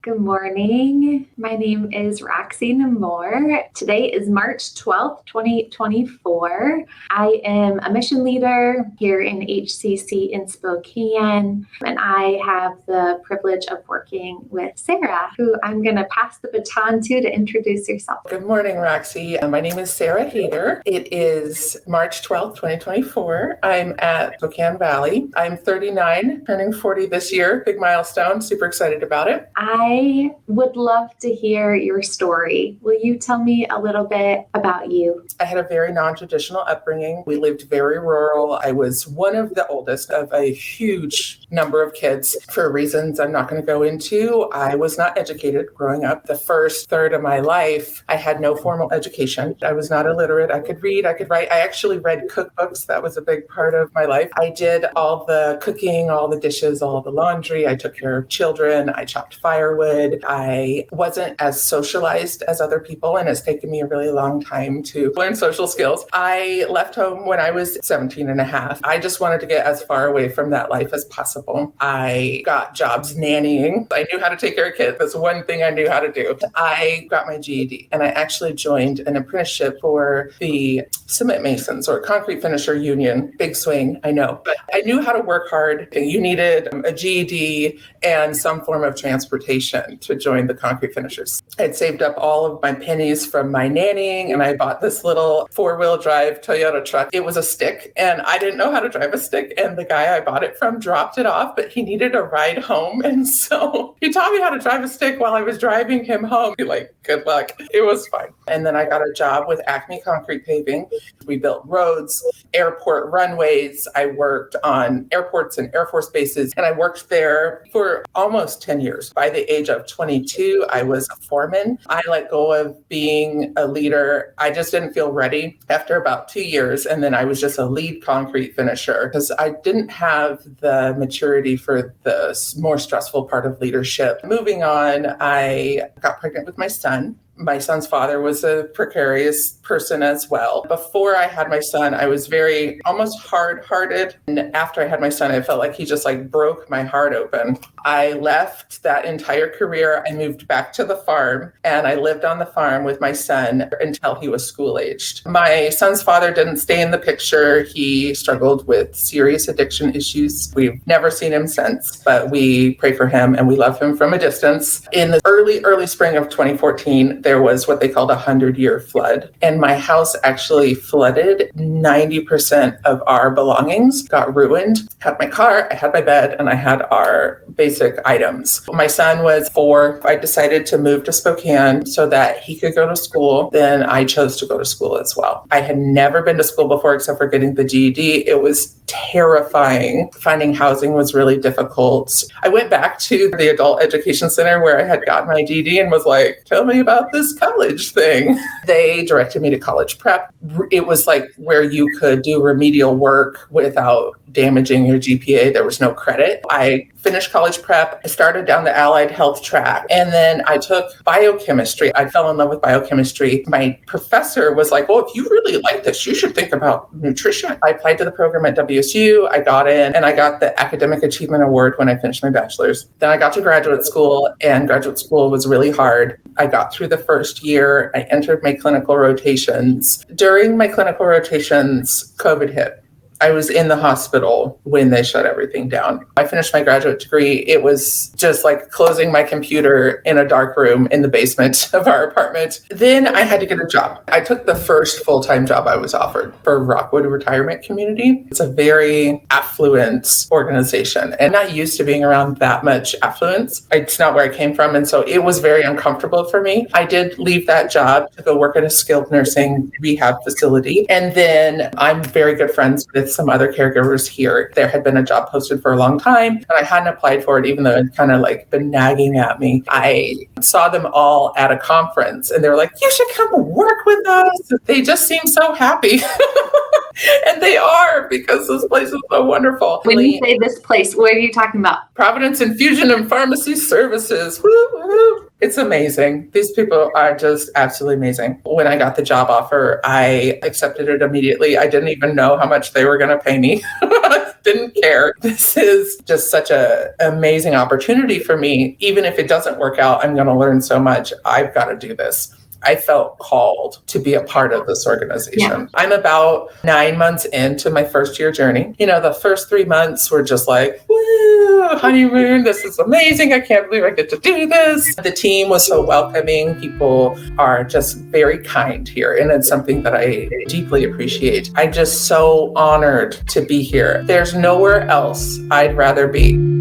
Good morning. My name is Roxie Nammour. Today is March 12th, 2024. I am a mission leader here in HCC in Spokane, and I have the privilege of working with Sarah, who I'm going to pass the baton to introduce yourself. Good morning, Roxie. My name is Sarah Hayter. It is March 12th, 2024. I'm at Spokane Valley. I'm 39, turning 40 this year. Big milestone. Super excited about it. I would love to hear your story. Will you tell me a little bit about you? I had a very non-traditional upbringing. We lived very rural. I was one of the oldest of a huge number of kids. For reasons I'm not going to go into, I was not educated growing up. The first third of my life, I had no formal education. I was not illiterate. I could read, I could write. I actually read cookbooks. That was a big part of my life. I did all the cooking, all the dishes, all the laundry. I took care of children. I chopped firewood. I wasn't as socialized as other people, and it's taken me a really long time to learn social skills. I left home when I was 17 and a half. I just wanted to get as far away from that life as possible. I got jobs nannying. I knew how to take care of kids. That's one thing I knew how to do. I got my GED, and I actually joined an apprenticeship for the cement masons or concrete finisher union. Big swing, I know. But I knew how to work hard. You needed a GED and some form of transportation to join the concrete finishers. I'd saved up all of my pennies from my nannying, and I bought this little 4-wheel drive Toyota truck. It was a stick, and I didn't know how to drive a stick, and the guy I bought it from dropped it off, but he needed a ride home, and so he taught me how to drive a stick while I was driving him home. Like, good luck. It was fine. And then I got a job with Acme Concrete Paving. We built roads, airport runways. I worked on airports and Air Force bases, and I worked there for almost 10 years. By the age of 22, I was a foreman. I let go of being a leader. I just didn't feel ready after about 2 years. And then I was just a lead concrete finisher because I didn't have the maturity for the more stressful part of leadership. Moving on, I got pregnant with my son. My son's father was a precarious person as well. Before I had my son, I was very almost hard-hearted. And after I had my son, I felt like he just broke my heart open. I left that entire career. I moved back to the farm, and I lived on the farm with my son until he was school-aged. My son's father didn't stay in the picture. He struggled with serious addiction issues. We've never seen him since, but we pray for him and we love him from a distance. In the early spring of 2014, there was what they called a 100-year flood. And my house actually flooded. 90% of our belongings got ruined. I had my car, I had my bed, and I had our basic items. My son was 4. I decided to move to Spokane so that he could go to school. Then I chose to go to school as well. I had never been to school before except for getting the GED. It was terrifying. Finding housing was really difficult. I went back to the adult education center where I had gotten my GED and was like, tell me about this college thing. They directed me to college prep. It was where you could do remedial work without damaging your GPA. There was no credit. I finished college prep. I started down the allied health track, and then I took biochemistry. I fell in love with biochemistry. My professor was like, well, if you really like this, you should think about nutrition. I applied to the program at WSU. I got in, and I got the Academic Achievement Award when I finished my bachelor's. Then I got to graduate school, and graduate school was really hard. I got through the first year. I entered my clinical rotations. During my clinical rotations, COVID hit. I was in the hospital when they shut everything down. I finished my graduate degree. It was just like closing my computer in a dark room in the basement of our apartment. Then I had to get a job. I took the first full-time job I was offered for Rockwood Retirement Community. It's a very affluent organization and not used to being around that much affluence. It's not where I came from. And so it was very uncomfortable for me. I did leave that job to go work at a skilled nursing rehab facility. And then I'm very good friends with some other caregivers here. There had been a job posted for a long time, and I hadn't applied for it, even though it kind of been nagging at me. I saw them all at a conference, and they were like, you should come work with us. They just seem so happy. And they are, because this place is so wonderful. When you say this place, what are you talking about? Providence Infusion and Pharmacy Services. Woo, woo. It's amazing. These people are just absolutely amazing. When I got the job offer, I accepted it immediately. I didn't even know how much they were going to pay me. didn't care. This is just such an amazing opportunity for me. Even if it doesn't work out, I'm going to learn so much. I've got to do this. I felt called to be a part of this organization. Yeah. I'm about 9 months into my first year journey. The first 3 months were just like, woo, honeymoon, this is amazing. I can't believe I get to do this. The team was so welcoming. People are just very kind here. And it's something that I deeply appreciate. I'm just so honored to be here. There's nowhere else I'd rather be.